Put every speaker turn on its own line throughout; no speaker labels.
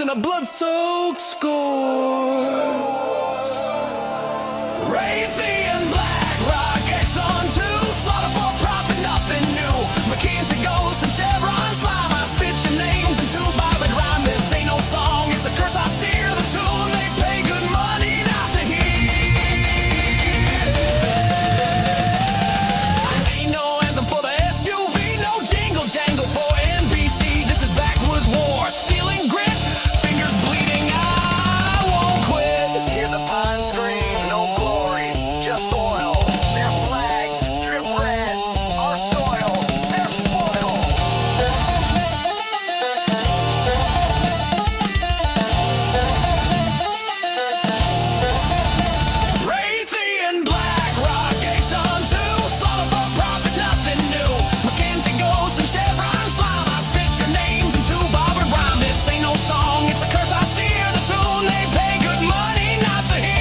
in a blood-soaked score. Raytheon, Black Rock, Exxon 2, slaughter for profit, nothing new. McKinsey, Ghost, and Chevron slime. I spit your names into Bob and rhyme. This ain't no song, it's a curse. I sear the tune. They pay good money not to hear. Ain't no anthem for the SUV, no jingle jangle for NBC. This is backwoods war, stealing grit, fingers bleeding. I won't quit. Hear the pine scream, no glory, just oil. Their flags drip red, our soil, their spoil. Raytheon, Black Rock, Exxon 2, slaughter for profit, nothing new. McKinsey, Ghost, and Chevron slime. I spit your names into Bob and rhyme. This ain't no song, it's a curse. I sear the tune. They pay good money not to hear.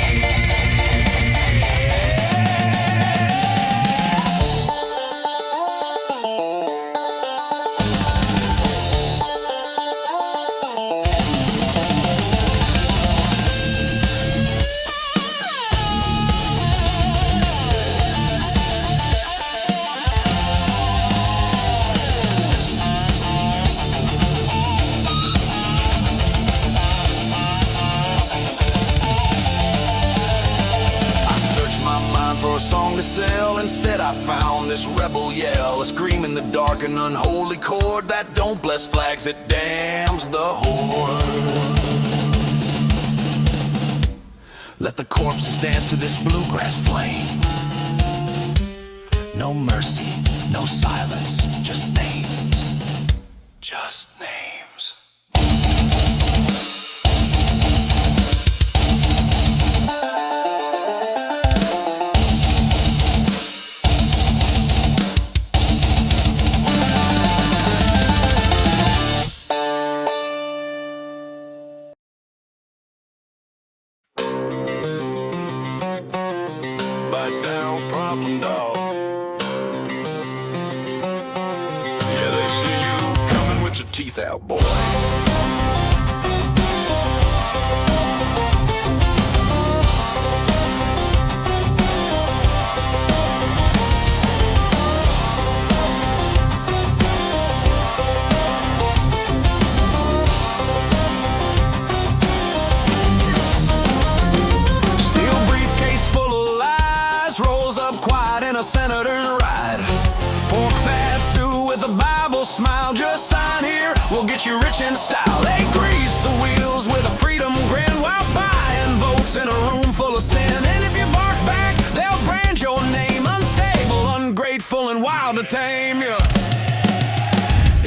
I searched my mind for a song to sell. Instead I found this rebel yell, a scream in the dark, an unholy chord that don't bless flags, it damns the horde. Let the corpses dance to this bluegrass flame. No mercy, no silence, just names. Just names. Bite down, problem dog. Yeah, they see you coming with your teeth out, boy. Steel briefcase full of lies, rolls up quiet in a senator's ride. Pork fat suit with a Bible smile, just sign here, we'll get you rich in style. They grease the wheels with a freedom grin while buying votes in a room full of sin. And if you bark back, they'll brand your name unstable, ungrateful, and wild to tame you.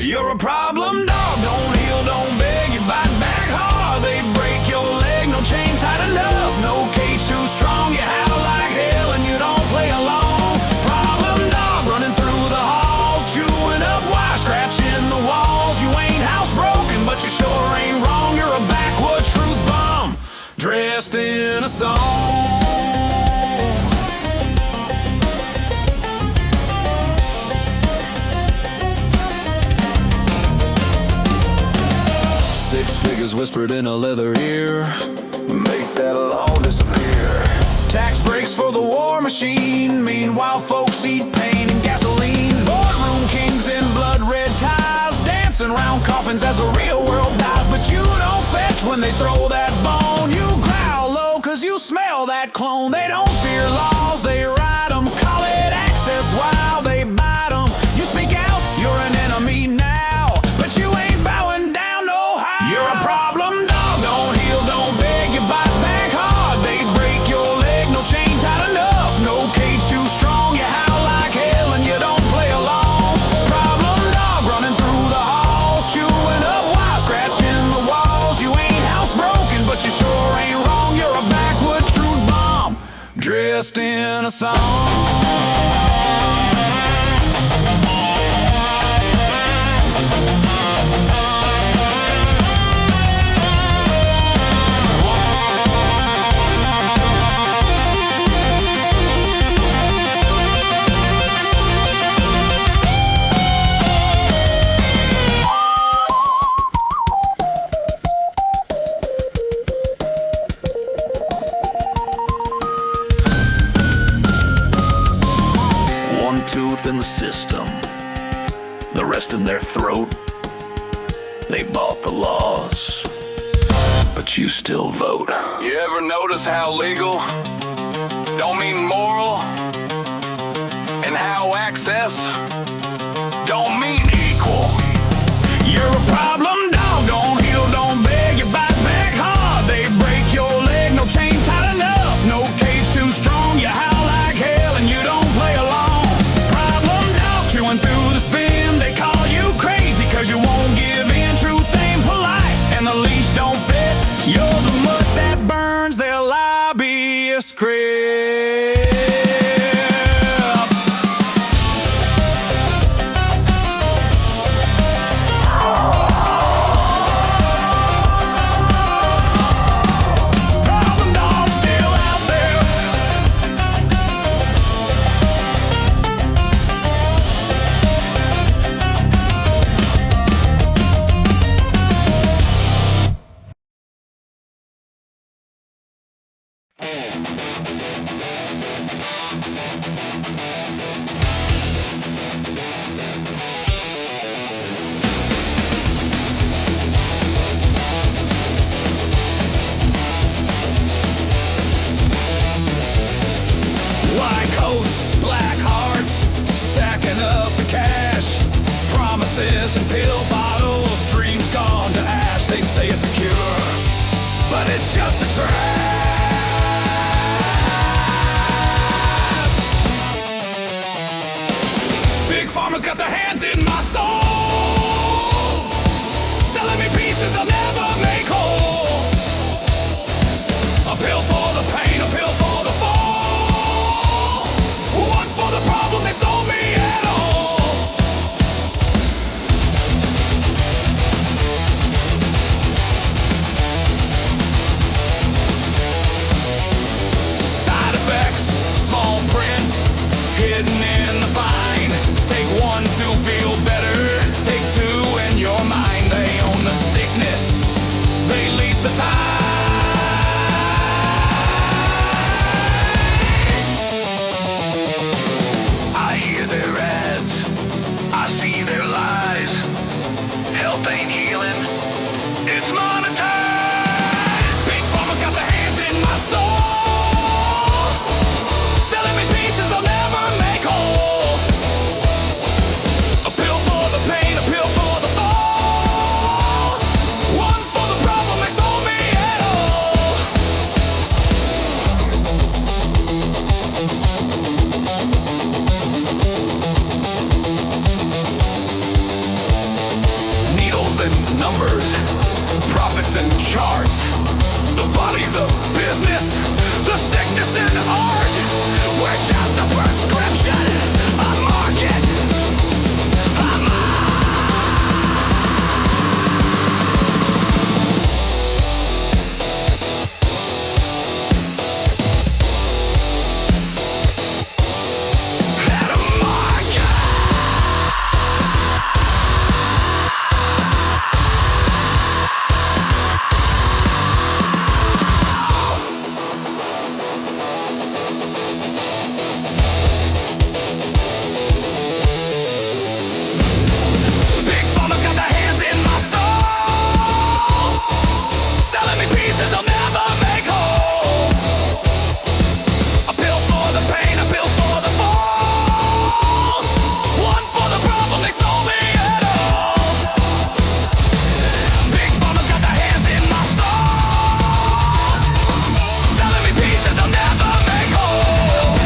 You're a problem dog, don't heal, don't beg, you bite back hard. They break your leg, no chain tight enough, no cage too strong. You howl like hell and you don't play along. Problem dog running through the halls, chewing up wire, scratching the walls. You ain't housebroken, but you sure ain't wrong. You're a backwoods truth bomb, dressed in a song. Six figures whispered in a leather ear, make that law disappear. Tax breaks for the war machine, meanwhile folks eat pain and gasoline. Boardroom kings in blood red ties, dancing round coffins as the real world dies. But you don't fetch when they throw that bone. You growl low cause you smell that clone. They don't fear laws, they ride 'em, call it access while they bite 'em. You speak out, you're an enemy now, but you ain't bowing down no how. You're a problem dog, don't heal, don't beg, you bite back hard. They break your leg, no chain tight enough, no cage too strong. You howl like hell and you don't play along. Problem dog running through the halls, chewing up wire, scratching the walls. You ain't housebroken, but you sure ain't wrong. You're a backwood truth bomb, dressed in a song.
system. The rest in their throat. They bought the laws, but you still vote.
You ever notice how legal don't mean moral? And how access don't mean equal? You're a problem dog, don't heal, don't beg, you bite back hard. They break your leg, no chain tight enough, no cage too strong. You howl like hell and you don't play along. Problem dog, chewing through the spin. They call you crazy cause you won't give in. Truth ain't polite and the leash don't fit. You're the mud that burns their lobbyist script. White coats, black hearts, stacking up the cash. Promises and pill bottles, dreams gone to ash. They say it's a cure, but it's just a trap. Big Pharma's got their hands in my soul, selling me pieces I'll never make whole. A pill for the pain, a pill for the fall, one for the problem they sold me at all. Side effects, small print, hidden in the fine. Take one to feel better, take two and you're mine. They own the sickness, they lease the time. I hear their ads, I see their lies. Health ain't healing, it's monetized. Big Pharma's got their hands in my soul, selling me pieces they'll never make whole. A pill for the pain, a pill for the fall, one for the problem they sold me at all. Needles and numbers, profits and charts. The body's a business, the sickness and art. We're just a prescription, a market, a Big Pharma's got their hands in my soul, selling me pieces I'll never make whole. A pill for the pain, a pill for the fall, one for the problem they sold me at all. Big Pharma's got their hands in my soul, selling me pieces I'll never make whole.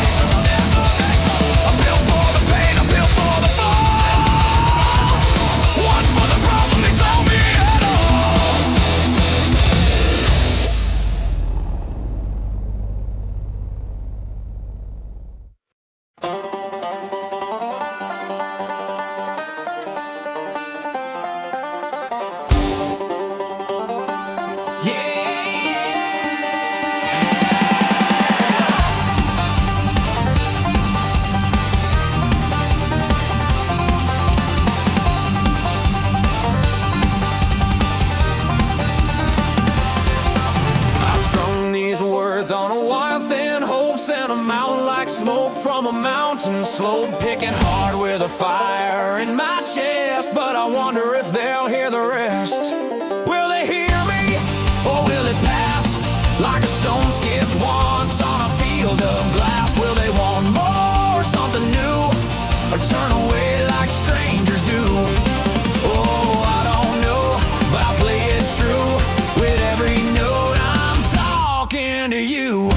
A pill for the pain, a pill for the fall, one for the problem they sold me at all. I've strung these words on a wire, thin hope, sent 'em out like smoke from a mountain slope, picking hard with hear the fire in my chest, but I wonder if they'll hear the rest. Will they hear me, or will it pass like a stone skipped once on a field of glass? Will they want more, something new, or turn away like strangers do? Oh, I don't know, but I play it true. With every note I'm talking to you.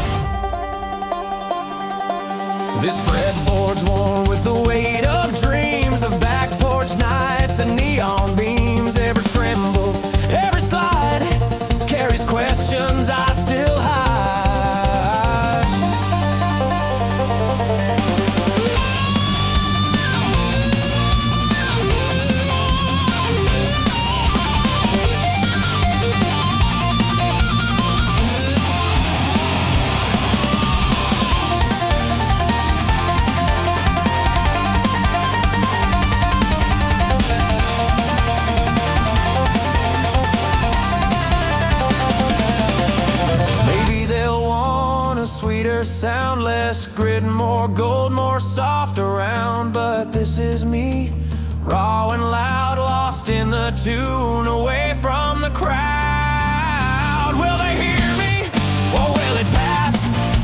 This fretboard's worn with the weight of dreams, of back porch nights and neon beams. Every tremble, every slide carries questions I still hide. Sweeter sound, less grit, more gold, more soft around. But this is me, raw and loud, lost in the tune, away from the crowd. Will they hear me, or will it pass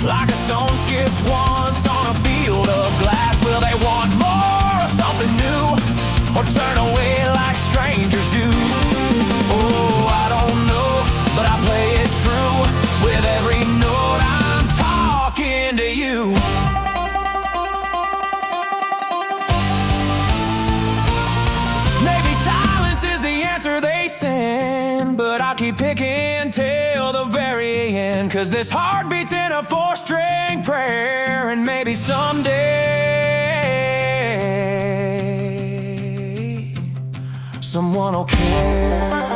like a stone skipped once on a field of glass? Will they want more, or something new, or turn away like strangers do? Oh, I don't know, but I play it true. With every note I'm talking to you. Maybe silence is the answer they send, but I'll keep picking till the very end. 'Cause this heart beats in a four-string prayer, and maybe someday someone will care.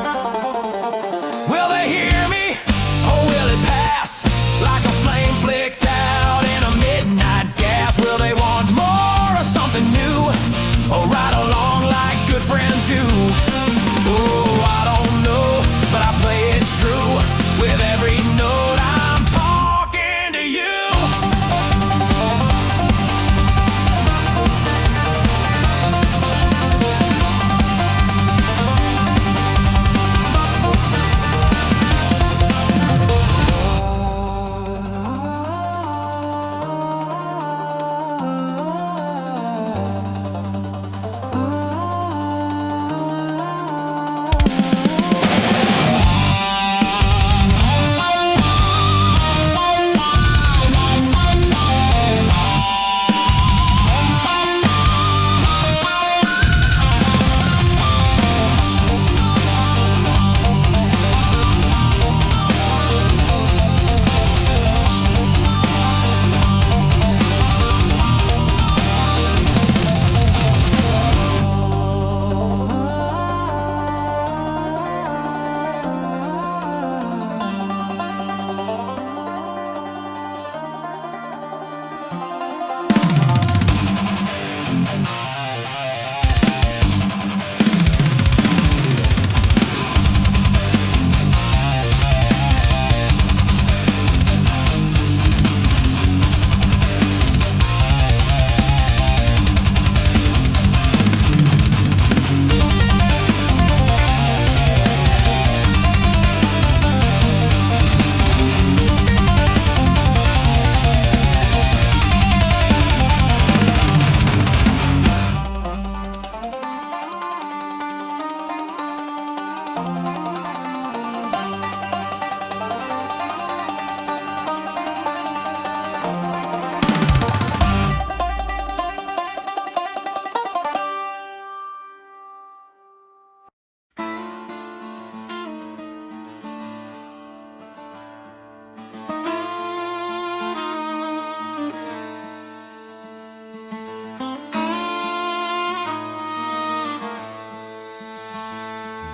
Will they hear me, or will it pass like a flame flicked out in a midnight gas? Will they want more, or something new, or ride along like good friends do? Oh, I don't know, but I play it true. With every note I'm talking to you.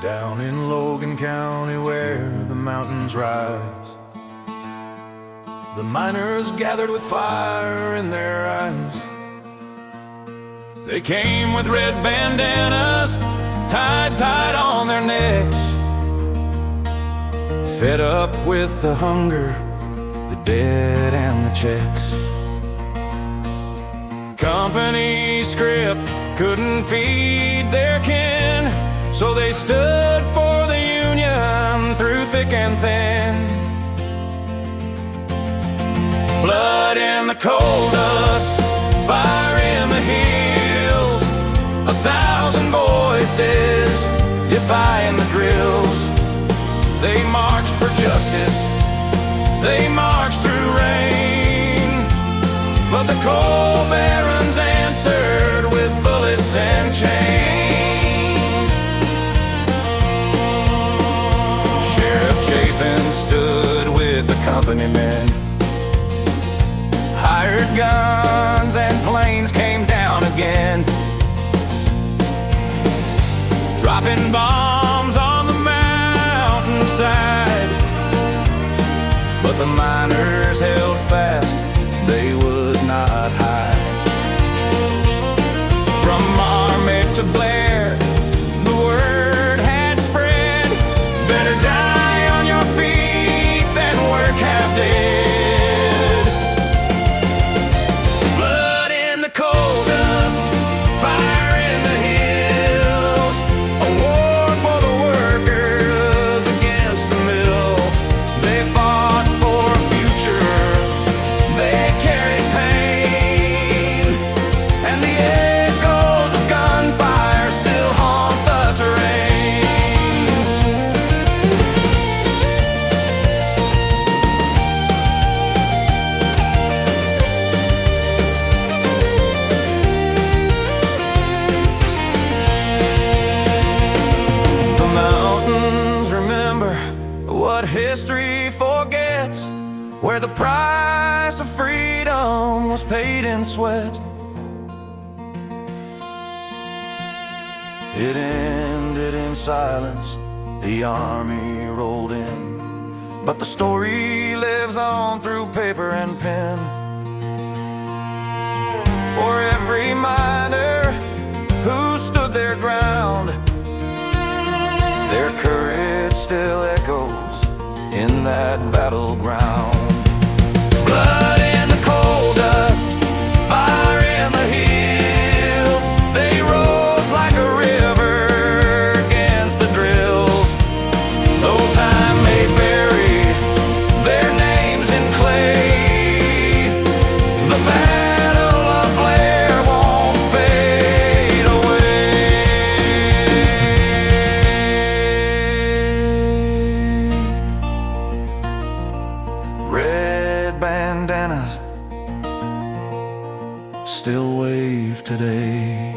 Down in Logan County where the mountains rise, the miners gathered with fire in their eyes. They came with red bandanas tied on their necks, fed up with the hunger, the debt and the checks. Company script, couldn't feed their kin, so they stood for the Union through thick and thin. Blood in the coal dust, fire in the hills, 1,000 voices defying the drills. They marched for justice, they marched through rain, but the coal barons answered with bullets and chains. Sheriff Chafin stood with the company men. Hired guns and planes came down again, dropping bombs on the mountainside. But the miners held fast, they would not hide. From Marmot to Blair, the word had spread, better die on your feet than work half dead. Blood in the coal dust, fire in the hills, a war for the workers against the mills. They fought for a future, they carried pain, and the echoes of gunfire still haunt the terrain. The mountains remember what history forgets, where the price of freedom was paid in sweat. It ended in silence, the army rolled in, but the story lives on through paper and pen. For every miner who stood their ground, their courage still echoes in that battleground. Blood in the coal dust, fire in the hills, they rose like a river against the drills. Though time may bury their names in clay, the Battle of Blair won't fade away. Red bandanas still wave today.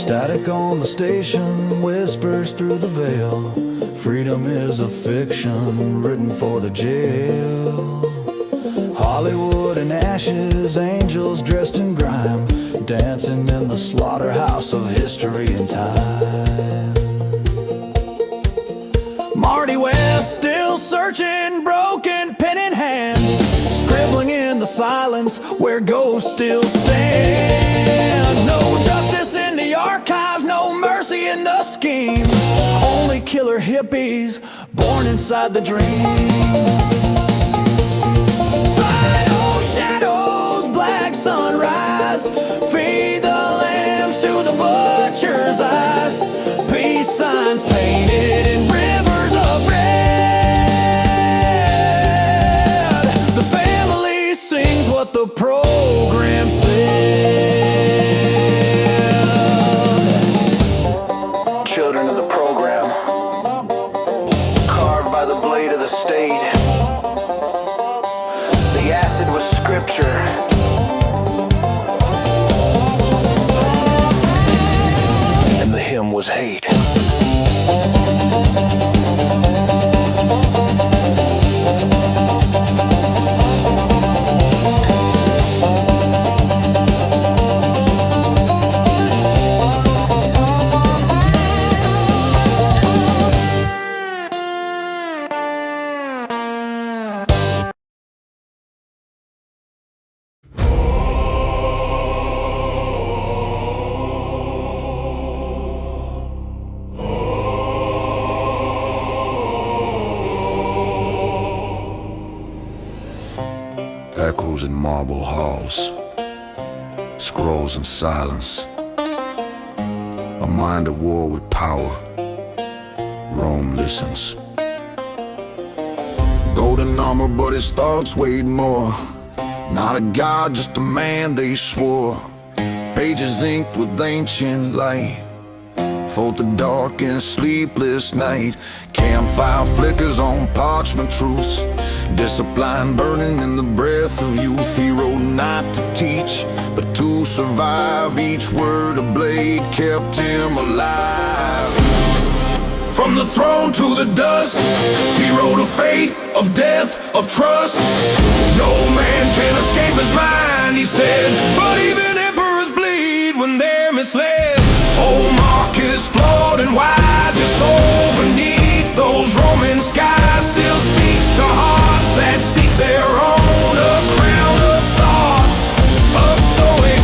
Static on the station whispers through the veil. Freedom is a fiction written for the jail. Hollywood in ashes, angels dressed in grime, dancing in the slaughterhouse of history and time. Marty West still searching, broken pen in hand, scribbling in the silence where ghosts still stand. No justice in the archives, no mercy in the scheme, only killer hippies born inside the dream. Shadows, black sunrise, feed the lambs to the butcher's eyes. Peace signs painted in rivers of red. The family sings what the program said. Children of the program, carved by the blade of the state. The acid was scripture, and the hymn was hate.
Echoes in marble halls, scrolls in silence. A mind at war with power. Rome listens. Golden armor, but his thoughts weighed more. Not a god, just a man, they swore. Pages inked with ancient light, for the dark and sleepless night. Campfire flickers on parchment truths, discipline burning in the breath of youth. He wrote not to teach, but to survive. Each word a blade kept him alive. From the throne to the dust, he wrote a fate of death, of trust. No man can escape his mind, he said, but even emperors bleed when they're misled. Old Mark is flawed and wise, his soul beneath those Roman skies still speaks to hearts that seek their own. A crown of thoughts, a stoic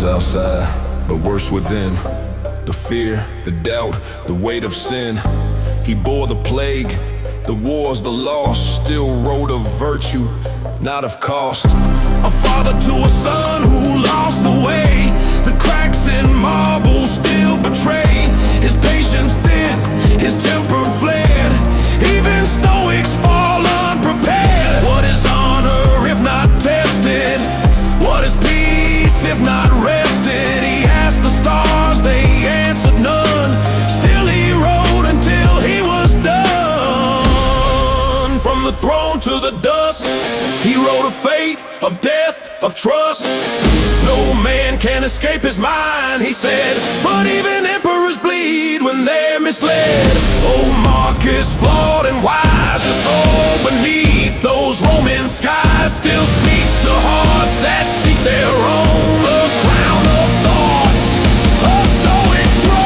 outside, but worse within. The fear, the doubt, the weight of sin. He bore the plague, the wars, the loss. Still wrote of virtue, not of cost. A father to a son who lost the way. The cracks in marble still betray. His patience thin, his temper fled. Even stoics fall unprepared. What is honor if not tested? What is peace if not rested? He asked the stars, they answered none. Still he wrote until he was done. From the throne to the dust, he wrote a fate of death, of trust. No man can escape his mind, he said, but even emperors bleed when they're misled. Old Mark is flawed and wise, his soul beneath those Roman skies still speaks to hearts that seek their own. A crown of thoughts, a stoic throne.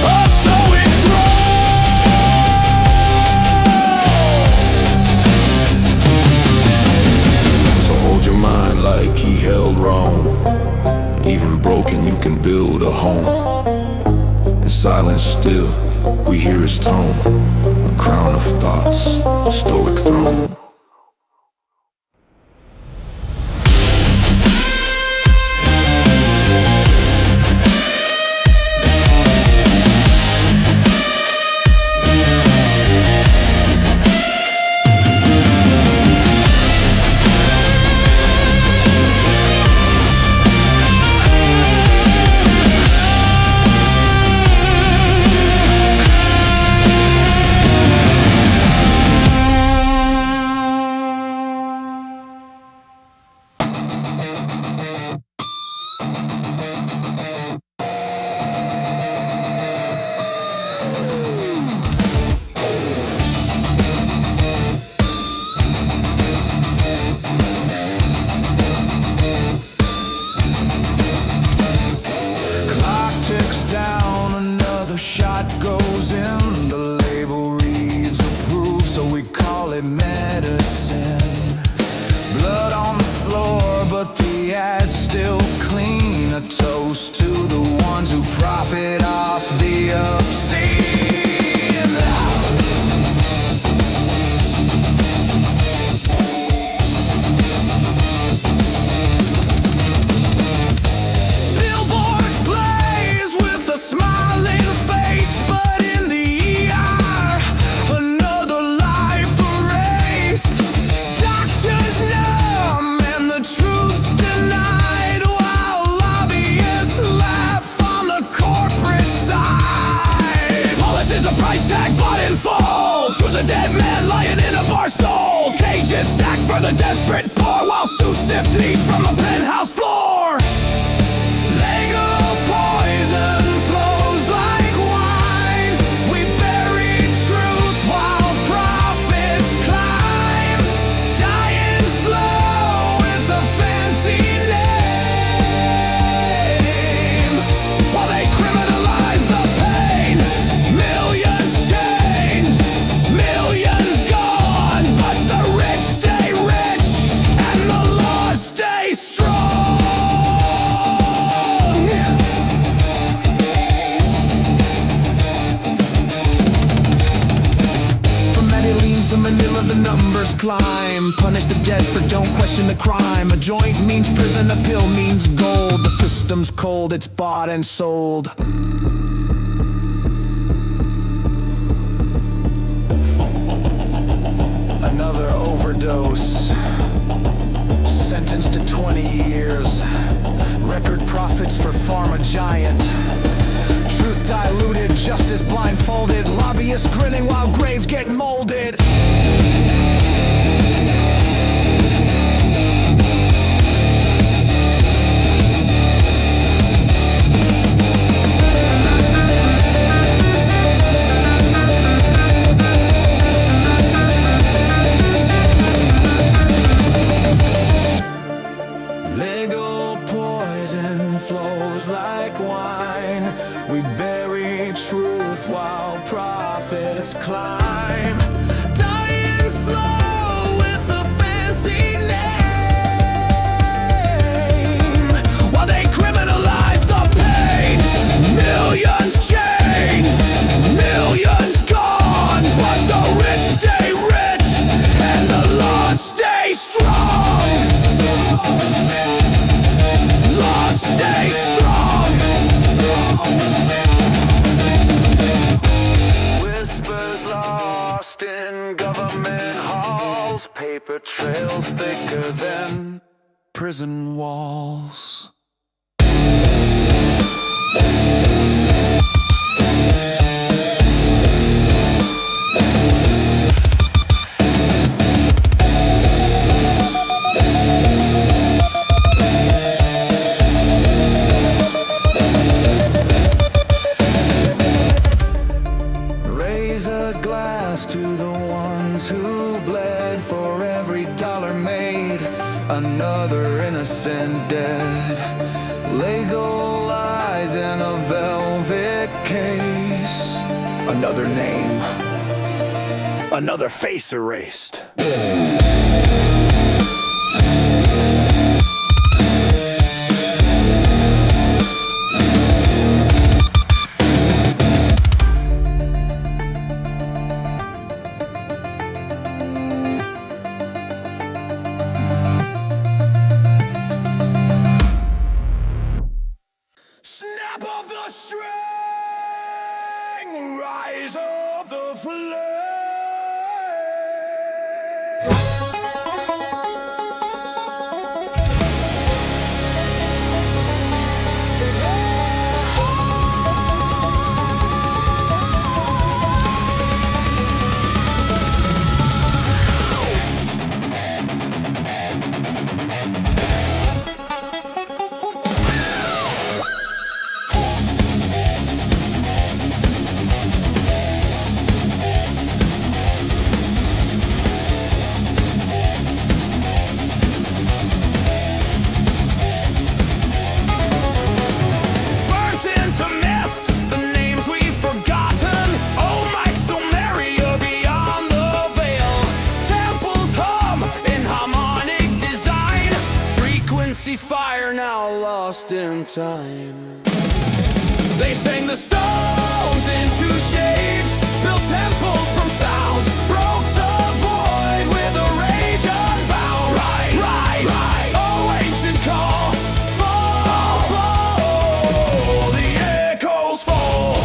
A stoic throne. So hold your mind like he held Rome. Even broken you can build a home. In silence still we hear his tone. A crown of thoughts, a stoic throne.
shot goes in, the label reads approved, so we call it medicine. Blood on the floor, but the ad's still clean. A toast to the ones who profit off the obscene. Billboards blaze with a smiling face, but in the ER, another life erased. Doctors numb and the truth's denied, while lobbyists laugh on the corporate side. Policy's a price tag bought in full. Truth's a dead man lying in a bar stool. Cages stacked for the desperate poor, while suits sip neat from a penthouse floor. Legal poison flows like wine. We bury truth while profits climb. Dying slow with a fancy name, while they criminalize the pain. Millions chained, millions gone, but the rich stay rich and the laws stay strong. From Medellin to Manila, the numbers climb. Punish the desperate, don't question the crime. A joint means prison, a pill means gold. The system's cold, it's bought and sold. Another overdose. Sentenced to 20 years. Record profits for pharma giant. Truth diluted, justice blindfolded. Lobbyists grinning while graves get molded. Legal poison flows like wine. We bury truth while profits climb. Dying slow with a fancy name, while they criminalize the pain. Millions chained, millions gone, but the rich stay rich and the laws stay strong. Laws stay strong. Whispers lost in government halls. Paper trails thicker than prison walls. Raise a glass to the ones who bled for every dollar made. Another innocent dead. Legal lies in a velvet case. Another name, another face erased. Snap of the string, rise of the flame.
lost in time. They sang the stones into shapes, built temples from sound, broke the void with a rage unbound. Rise, oh ancient call, fall, the echoes fall.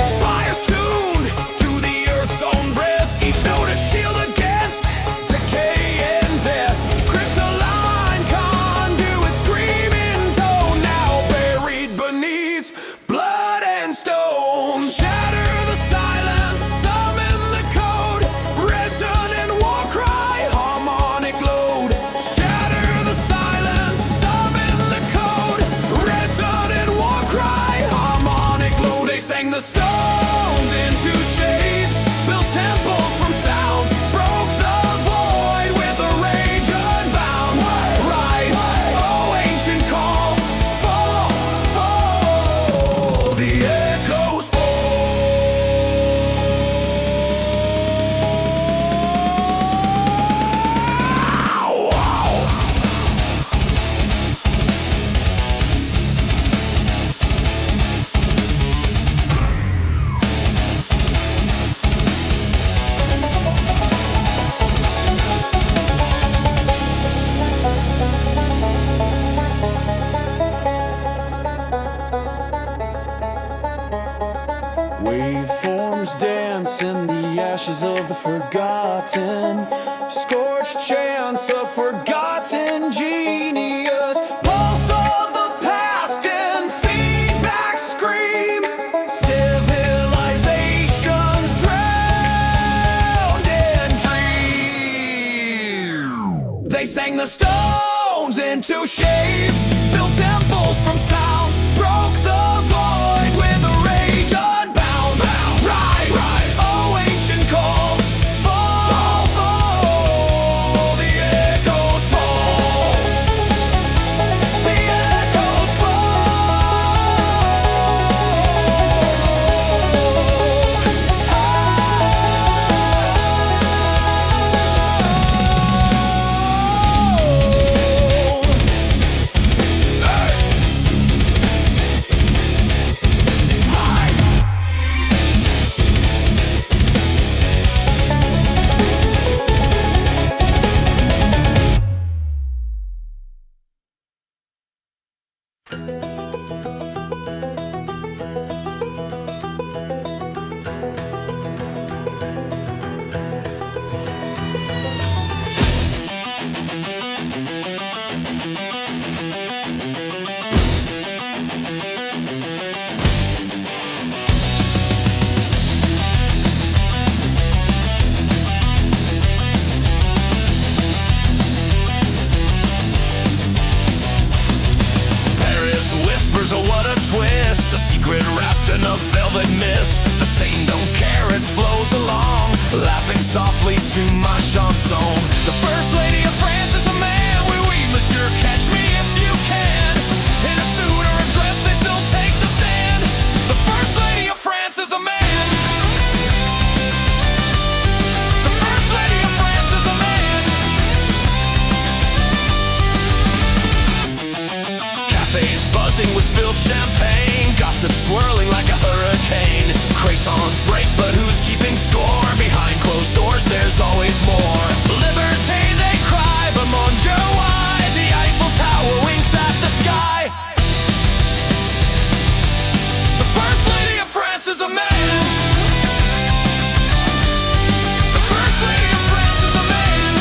Spires tuned to the earth's own breath, each note a shield against decay and death. Crystalline conduit screaming tone, now buried beneath blood and stone. Shatter the silence, summon the code, resonant war cry, harmonic load. Shatter the silence, summon the code, resonant war cry, harmonic load. They sang the stones into shapes, built temples from sounds, broke the void with a rage unbound. Rise, oh ancient call, fall, the echoes fall. Waveforms dance in the ashes of the forgotten, scorched chants of forgotten genius, pulse of the past and feedback scream, civilizations drowned in dream. They sang the stones into shapes, built temples from sounds, broke the void with a rage unbound. Rise, oh ancient call, fall, the echoes fall, the echoes whispers, oh what a twist, a secret wrapped in a velvet mist. The Satan don't care, it flows along, laughing softly to my chanson. The first lady of France is a man, oui oui monsieur, catch me if you can. In a suit or a dress, they still take the stand. The first lady of France is a man. The first lady of France is a man. Cafes buzzing with spilled champagne, gossip swirling like a hurricane. Croissants break, but who's keeping score? Behind closed doors, there's always more. Liberté, they cry, but mon Dieu, why? The Eiffel Tower winks at the sky. The first lady of France is a man. The first lady of France is a man.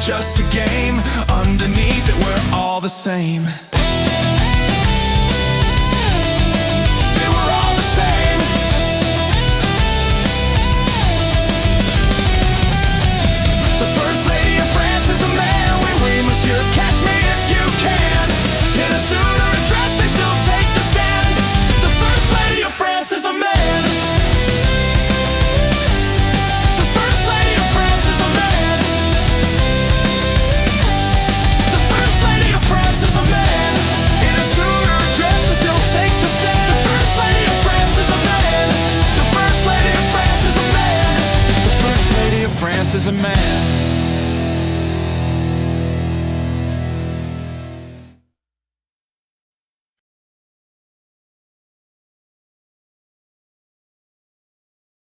just a game. Underneath it, we're all the same. They were all the same. The First Lady of France is a man. Oui, monsieur, catch me if you can. In a suit or a dress, they still take the stand. The First Lady of France is a man. The First Lady of France is a man. The First Lady of France is a man. In a suit or a dress, they still take the stand. The First Lady of France is a man. The First Lady of France is a man. The First Lady of France is a man.